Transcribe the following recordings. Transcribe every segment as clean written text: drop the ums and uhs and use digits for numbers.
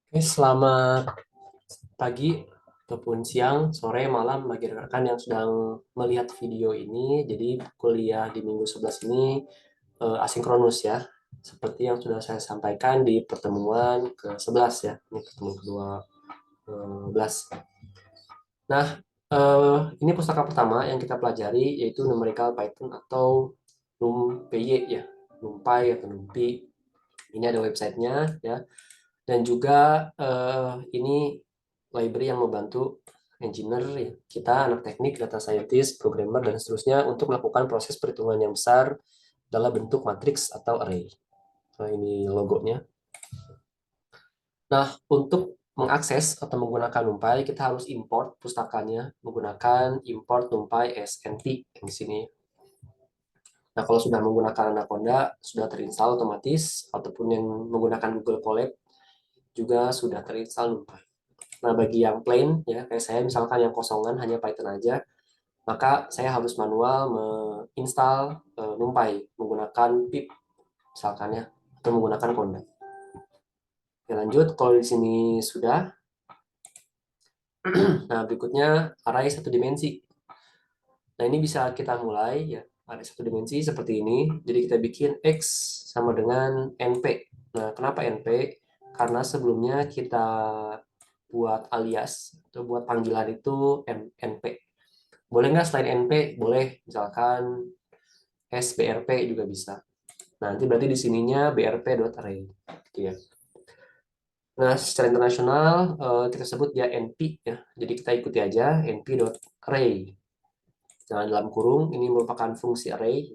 Oke, selamat pagi ataupun siang, sore, malam bagi rekan-rekan yang sedang melihat video ini. Jadi kuliah di minggu 11 ini asinkronus ya. Seperti yang sudah saya sampaikan di pertemuan ke-11 ya. Ini pertemuan kedua 11. Nah, ini pustaka pertama yang kita pelajari yaitu Numerical Python atau NumPy ya. NumPy atau NumPy. Ini ada websitenya ya. Dan juga ini library yang membantu engineer ya, kita anak teknik, data scientist, programmer dan seterusnya untuk melakukan proses perhitungan yang besar dalam bentuk matriks atau array. Nah, ini logonya. Nah, untuk mengakses atau menggunakan NumPy, kita harus import pustakanya menggunakan import NumPy as NP yang di sini. Nah, kalau sudah menggunakan Anaconda, sudah terinstall otomatis, ataupun yang menggunakan Google Colab juga sudah terinstall NumPy. Nah, bagi yang plain, ya kayak saya misalkan yang kosongan hanya Python aja, maka saya harus manual menginstal NumPy menggunakan pip misalkan ya, atau menggunakan Conda. Oke, lanjut, kalau di sini sudah, nah berikutnya array satu dimensi. Nah, ini bisa kita mulai ya, array satu dimensi seperti ini. Jadi kita bikin X sama dengan NP. Nah, kenapa NP? Karena sebelumnya kita buat alias atau buat panggilan itu NP. Boleh nggak selain NP? Boleh, misalkan SBRP juga bisa. Nah, nanti berarti di sininya brp.array. Gitu ya. Nah, secara internasional kita sebut dia NP ya. Jadi kita ikuti aja np.array. Nah, dalam kurung ini merupakan fungsi array.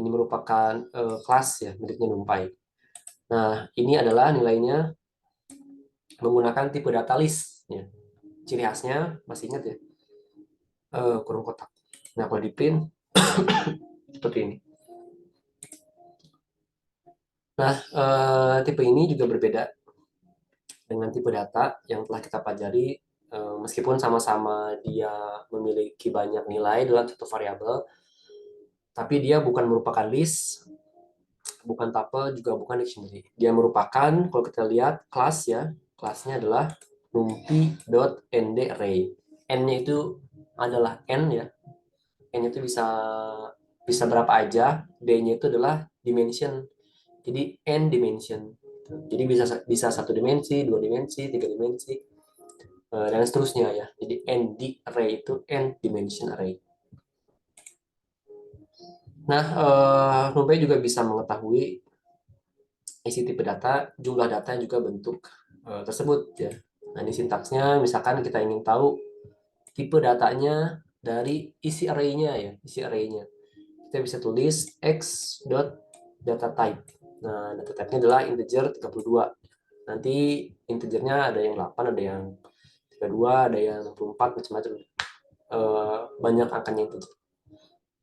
Ini merupakan kelas ya, miliknya NumPy. Nah, ini adalah nilainya menggunakan tipe data list ya. Ciri khasnya masih ingat ya? Kurung kotak. Nah, kalau di print seperti ini. Nah, tipe ini juga berbeda dengan tipe data yang telah kita pelajari, meskipun sama-sama dia memiliki banyak nilai dalam satu variabel, tapi dia bukan merupakan list, bukan tuple, juga bukan dictionary. Dia merupakan, kalau kita lihat kelas ya, kelasnya adalah numpy.ndarray. N-nya itu adalah n ya, n itu bisa bisa berapa aja, d-nya itu adalah dimension. Jadi n dimension. Jadi bisa satu dimensi, dua dimensi, tiga dimensi, dan seterusnya ya. Jadi ND array itu n dimension array. Nah, NumPy juga bisa mengetahui isi tipe data, jumlah data, juga bentuk tersebut ya. Nah, ini sintaksnya, misalkan kita ingin tahu tipe datanya dari isi array-nya ya, isi array-nya. Kita bisa tulis x dot data type. Nah, data type-nya adalah integer 32. Nanti integernya ada yang 8, ada yang 32, ada yang 64, macam-macam. Banyak angkanya integer.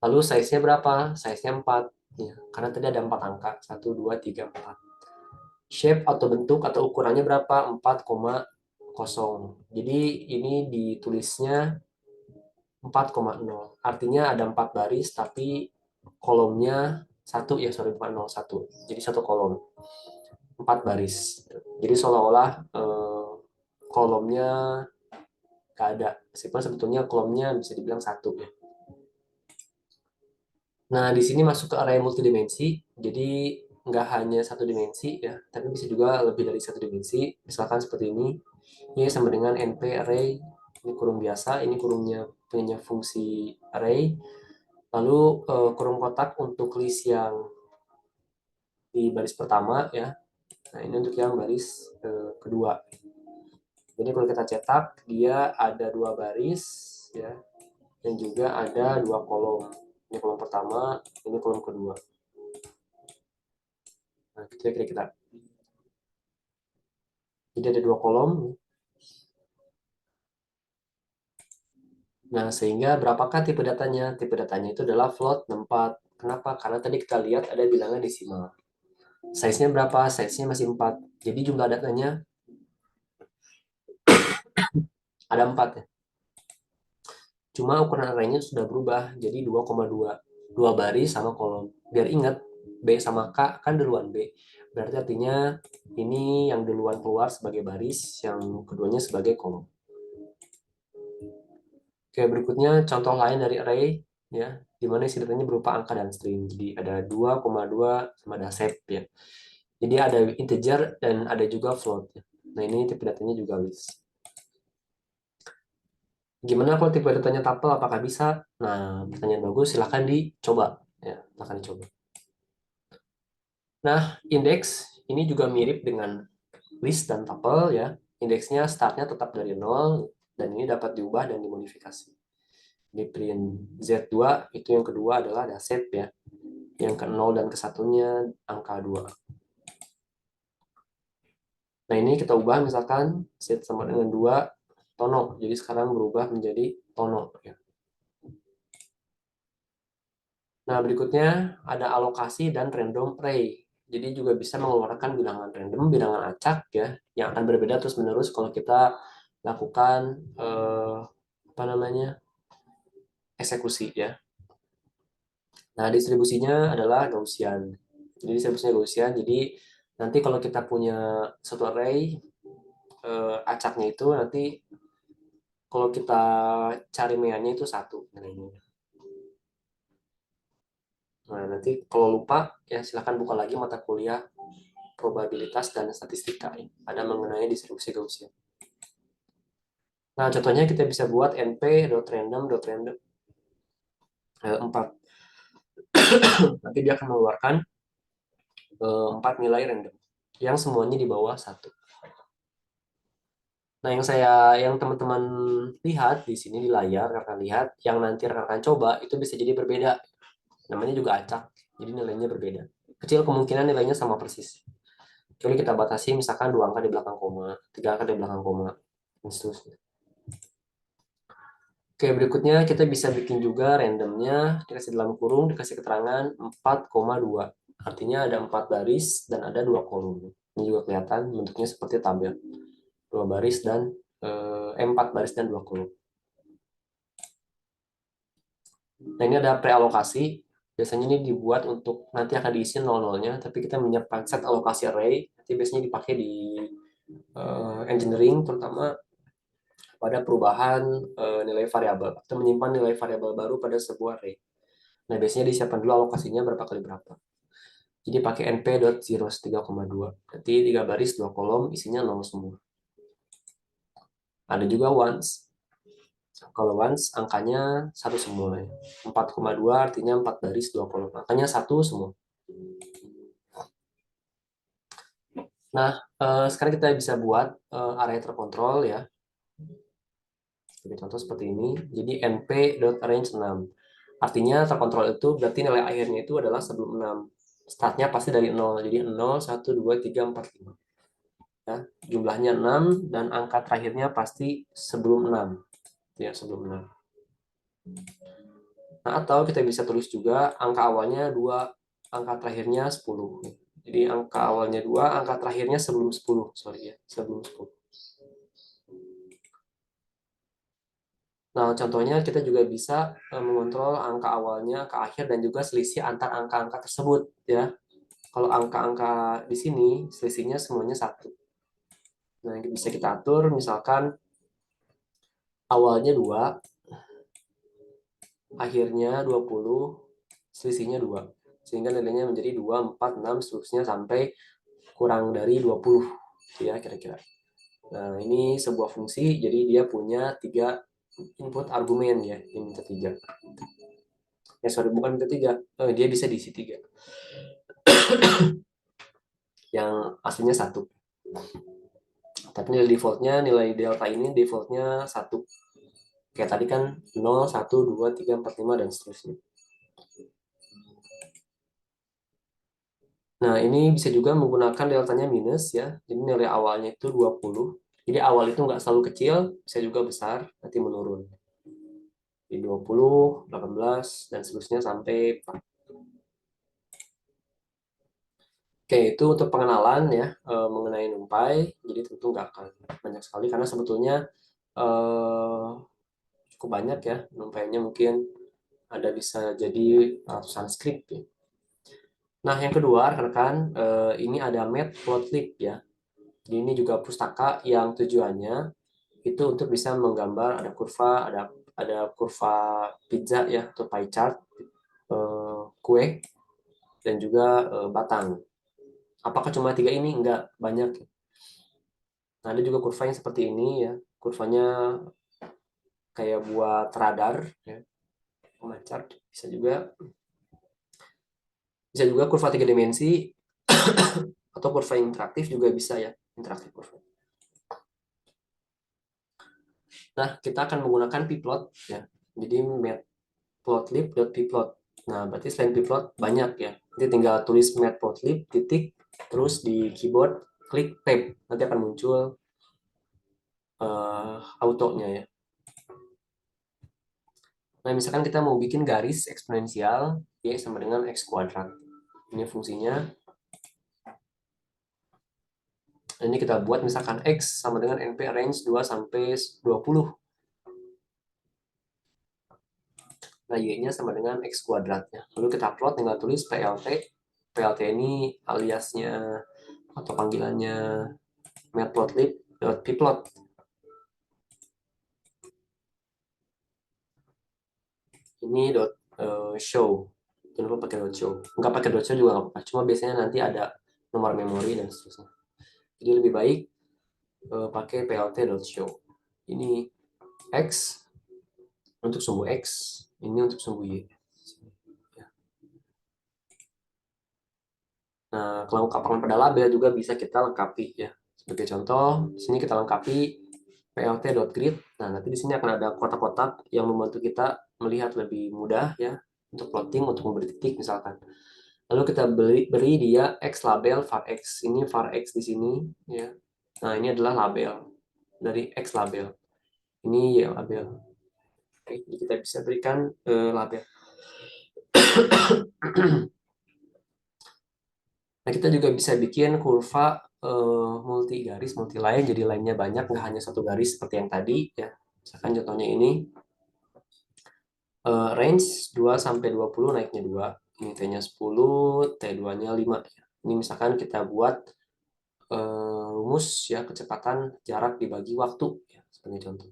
Lalu size-nya berapa? Size-nya 4. Ya, karena tadi ada 4 angka. 1, 2, 3, 4. Shape atau bentuk atau ukurannya berapa? 4,0. Jadi ini ditulisnya 4,0. Artinya ada 4 baris, tapi kolomnya satu ya, sorry, bukan 0, 1. Jadi satu kolom. 4 baris. Jadi seolah-olah kolomnya nggak ada. Meskipun sebetulnya kolomnya bisa dibilang satu ya. Nah, di sini masuk ke array multidimensi, jadi nggak hanya satu dimensi ya, tapi bisa juga lebih dari satu dimensi. Misalkan seperti ini sama dengan np array, ini kurung biasa, ini kurungnya punya fungsi array, lalu kurung kotak untuk list yang di baris pertama ya, nah ini untuk yang baris kedua. Jadi kalau kita cetak, dia ada dua baris ya, dan juga ada dua kolom. Ini kolom pertama, ini kolom kedua. Nah, kira-kira kita. Jadi ada dua kolom. Nah, sehingga berapakah tipe datanya? Tipe datanya itu adalah float 64. Kenapa? Karena tadi kita lihat ada bilangan desimal. Size-nya berapa? Size-nya masih 4. Jadi jumlah datanya ada 4 ya. Cuma ukuran array-nya sudah berubah jadi 2,2. Dua baris sama kolom. Biar ingat, B sama K kan duluan B. Berarti artinya ini yang duluan keluar sebagai baris, yang keduanya sebagai kolom. Oke, berikutnya contoh lain dari array, ya, di mana isi datanya berupa angka dan string. Jadi ada 2,2 sama ada set, ya. Jadi ada integer dan ada juga float, ya. Nah, ini tipe datanya juga list. Gimana kalau tipe datanya tuple, apakah bisa? Nah, pertanyaan bagus, silahkan dicoba. Ya, silahkan dicoba. Nah, indeks ini juga mirip dengan list dan tuple, ya. Indeksnya startnya tetap dari 0, dan ini dapat diubah dan dimodifikasi. Di print Z2, itu yang kedua adalah ada set, ya. Yang ke 0 dan ke 1-nya angka 2. Nah, ini kita ubah misalkan set sama dengan 2 tono. Jadi sekarang berubah menjadi tono, ya. Nah, berikutnya ada alokasi dan random array. Jadi juga bisa mengeluarkan bilangan random, bilangan acak, ya, yang akan berbeda terus-menerus kalau kita lakukan apa namanya, eksekusi, ya. Nah, distribusinya adalah Gaussian. Jadi distribusinya Gaussian. Jadi nanti kalau kita punya satu array, acaknya itu nanti kalau kita cari meannya itu satu. Nah, nanti kalau lupa, ya silakan buka lagi mata kuliah probabilitas dan statistika. Ada mengenai distribusi Gaussian. Nah, contohnya kita bisa buat np.random.random 4. Nanti dia akan mengeluarkan 4 nilai random yang semuanya di bawah 1. Nah, yang teman-teman lihat di sini di layar, rekan lihat, yang nanti rekan coba itu bisa jadi berbeda. Namanya juga acak, jadi nilainya berbeda. Kecil kemungkinan nilainya sama persis. Kecuali kita batasi misalkan 2 angka di belakang koma, 3 angka di belakang koma, dan seterusnya. Oke, berikutnya kita bisa bikin juga randomnya, dikasih dalam kurung, dikasih keterangan 4,2. Artinya ada 4 baris dan ada 2 kolom. Ini juga kelihatan bentuknya seperti tabel. 2 baris dan 4 baris dan 2 kolom. Nah, ini ada prealokasi. Biasanya ini dibuat untuk nanti akan diisi 00-nya, tapi kita menyiapkan set alokasi array. Nanti biasanya dipakai di engineering, terutama pada perubahan nilai variabel atau menyimpan nilai variabel baru pada sebuah array. Nah, biasanya disiapkan dulu alokasinya berapa kali berapa. Jadi pakai np.zeros 3,2. Berarti 3 baris, 2 kolom, isinya 0 semua. Ada juga ones. Kalau ones, angkanya 1 semua. 4,2 artinya 4 baris, 2 kolom. Angkanya 1 semua. Nah, sekarang kita bisa buat array terkontrol, ya. Jadi contoh seperti ini. Jadi np.range 6. Artinya terkontrol itu berarti nilai akhirnya itu adalah sebelum 6. Startnya pasti dari 0. Jadi 0, 1, 2, 3, 4, 5. Ya, jumlahnya 6 dan angka terakhirnya pasti sebelum 6. Ya, sebelum 6. Nah, atau kita bisa tulis juga angka awalnya 2, angka terakhirnya 10. Jadi angka awalnya 2, angka terakhirnya sebelum 10. Sorry ya, sebelum 10. Nah, contohnya kita juga bisa mengontrol angka awalnya, angka akhir, dan juga selisih antar angka-angka tersebut, ya. Kalau angka-angka di sini, selisihnya semuanya 1. Nah, bisa kita atur, misalkan awalnya 2, akhirnya 20, selisihnya 2. Sehingga nilainya menjadi 2, 4, 6, seterusnya sampai kurang dari 20, ya kira-kira. Nah, ini sebuah fungsi, jadi dia punya 3 input argumen, ya, yang minta 3. Ya, sorry, bukan minta 3, dia bisa diisi 3. Yang aslinya 1. Tapi nilai defaultnya, nilai delta ini defaultnya 1. Kayak tadi kan 0, 1, 2, 3, 4, 5, dan seterusnya. Nah, ini bisa juga menggunakan deltanya minus, ya. Jadi nilai awalnya itu 20. Jadi awal itu nggak selalu kecil, bisa juga besar, nanti menurun. Di 20, 18, dan seterusnya sampai 4. Oke, itu untuk pengenalan, ya, mengenai NumPy. Jadi tentu nggak akan banyak sekali, karena sebetulnya eh, cukup banyak, ya. NumPy-nya mungkin ada bisa jadi ratusan script, ya. Nah, yang kedua, rekan-rekan, ini ada Matplotlib ya. Jadi ini juga pustaka yang tujuannya itu untuk bisa menggambar ada kurva pizza ya atau pie chart, kue dan juga batang. Apakah cuma tiga ini? Enggak, banyak. Nah, ada juga kurva yang seperti ini ya. Kurvanya kayak buat radar ya, pemancar. Bisa juga kurva tiga dimensi atau kurva interaktif juga bisa ya, interaktif kurva. Nah, kita akan menggunakan pplot ya. Jadi matplotlib.pplot. Nah, berarti selain pplot banyak ya. Nanti tinggal tulis matplotlib titik terus di keyboard klik tab. Nanti akan muncul autonya ya. Nah, misalkan kita mau bikin garis eksponensial y sama dengan x kuadrat. Ini fungsinya. Ini kita buat misalkan x sama dengan np range 2 sampai 20. Nah, y-nya sama dengan x kuadratnya. Lalu kita plot, tinggal tulis PLT. PLT ini aliasnya atau panggilannya matplotlib.pplot. Ini show. Jangan lupa pakai dot show. Nggak pakai dot show juga nggak apa-apa. Cuma biasanya nanti ada nomor memori dan seterusnya. Jadi lebih baik pakai plt.show. Ini x untuk sumbu x, ini untuk sumbu y. Nah, kelengkapan pada label juga bisa kita lengkapi ya. Sebagai contoh, di sini kita lengkapi plt.grid. Nah, nanti di sini akan ada kotak-kotak yang membantu kita melihat lebih mudah ya untuk plotting, untuk memberi titik misalkan. Lalu kita beri dia x label var x. Ini var x di sini ya. Nah, ini adalah label dari x label. Ini y label. Oke, jadi kita bisa berikan label. Nah, kita juga bisa bikin kurva multi garis, multi line, jadi line-nya banyak, nggak hanya satu garis seperti yang tadi ya. Misalkan contohnya ini range 2 sampai 20 naiknya 2. Ini T-nya 10, T2-nya 5 ya. Ini misalkan kita buat rumus ya kecepatan jarak dibagi waktu ya, sebagai contoh.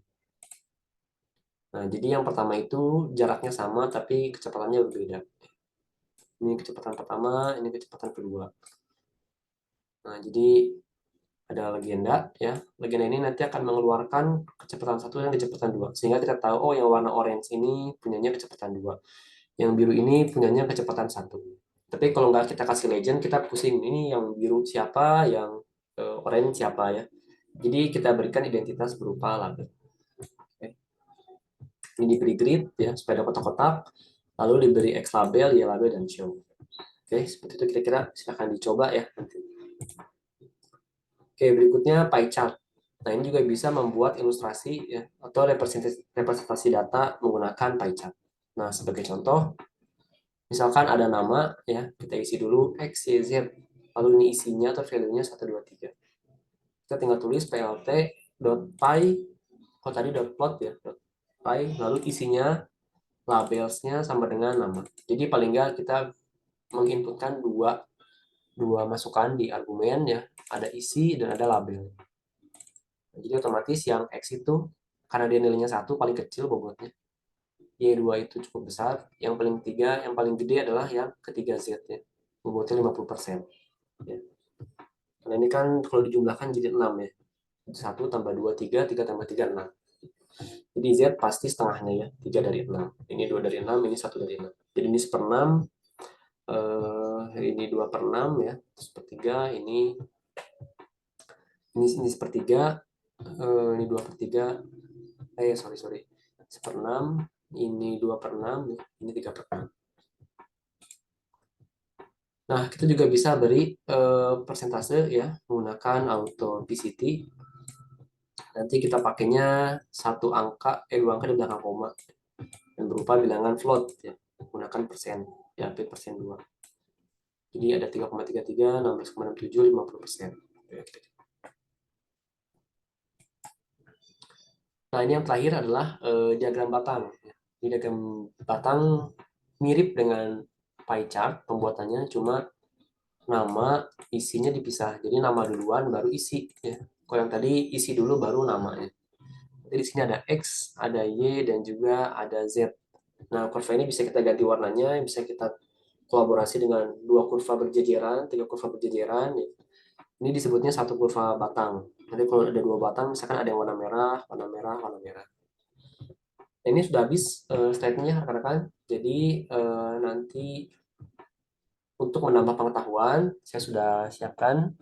Nah, jadi yang pertama itu jaraknya sama tapi kecepatannya berbeda. Ini kecepatan pertama, ini kecepatan kedua. Nah, jadi ada legenda ya. Legenda ini nanti akan mengeluarkan kecepatan satu dan kecepatan dua. Sehingga kita tahu, oh yang warna orange ini punyanya kecepatan dua. Yang biru ini punyanya kecepatan satu. Tapi kalau nggak kita kasih legend, kita pusing. Ini yang biru siapa, yang orange siapa ya. Jadi kita berikan identitas berupa label. Oke. Ini diberi grid ya, supaya ada kotak-kotak. Lalu diberi X label, Y label, dan show. Oke, seperti itu kira-kira. Silahkan dicoba ya nanti. Oke, berikutnya pie chart. Nah, ini juga bisa membuat ilustrasi ya, atau representasi data menggunakan pie chart. Nah, sebagai contoh, misalkan ada nama ya, kita isi dulu X, Y, Z. Lalu ini isinya atau value-nya 1, 2, 3. Kita tinggal tulis plt.py, oh tadi .plot ya, .py, lalu isinya labelsnya sama dengan nama. Jadi paling nggak kita menginputkan dua masukan di argumen ya, ada isi dan ada label. Jadi otomatis yang X itu karena dia nilainya satu paling kecil bobotnya, Y2 itu cukup besar, yang paling gede adalah yang ketiga Z ya, bobotnya 50%. Ya. Karena ini kan kalau dijumlahkan jadi 6 ya. 1 tambah 2, 3, 3 tambah 3, 6. Jadi Z pasti setengahnya ya, 3 dari 6. Ini 2 dari 6, ini 1 dari 6. Jadi ini 1/6, ini 2/6 ya, sepertiga, ini sepertiga, ini 2/3, sorry, 1/6, ini 2/6, ini 3/6. Nah, kita juga bisa beri persentase ya, menggunakan auto PCT. Nanti kita pakainya dua angka di belakang koma, dan berupa bilangan float ya, menggunakan persen, ya, persen 2. Jadi ada 3,33, 16,67, 50%. Nah, ini yang terakhir adalah diagram batang. Ini diagram batang mirip dengan pie chart pembuatannya, cuma nama, isinya dipisah. Jadi nama duluan baru isi ya. Kalau yang tadi isi dulu baru namanya. Jadi di sini ada X, ada Y, dan juga ada Z. Nah, kurva ini bisa kita ganti warnanya, bisa kita kolaborasi dengan dua kurva berjejeran, tiga kurva berjejeran. Ya. Ini disebutnya satu kurva batang. Nanti kalau ada dua batang, misalkan ada yang warna merah, warna merah, warna merah. Nah, ini sudah habis slide-nya, rekan-rekan. Jadi nanti untuk menambah pengetahuan, saya sudah siapkan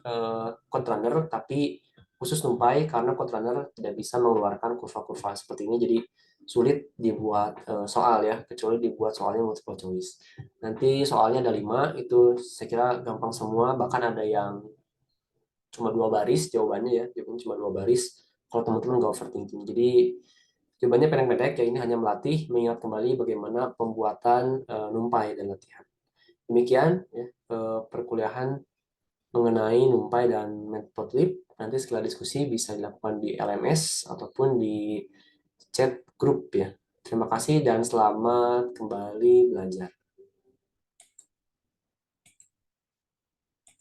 CodeRunner, tapi khusus NumPy karena CodeRunner tidak bisa mengeluarkan kurva-kurva seperti ini, jadi sulit dibuat soal ya, kecuali dibuat soalnya multiple choice. Nanti soalnya ada 5, itu saya kira gampang semua, bahkan ada yang cuma 2 baris jawabannya ya, jawabannya cuma 2 baris, kalau teman-teman nggak overthinking. Jadi jawabannya pendek-pendek ya, ini hanya melatih mengingat kembali bagaimana pembuatan NumPy dan latihan. Demikian ya, perkuliahan mengenai NumPy dan Matplotlib. Nanti setelah diskusi bisa dilakukan di LMS ataupun di chat grup ya. Terima kasih dan selamat kembali belajar.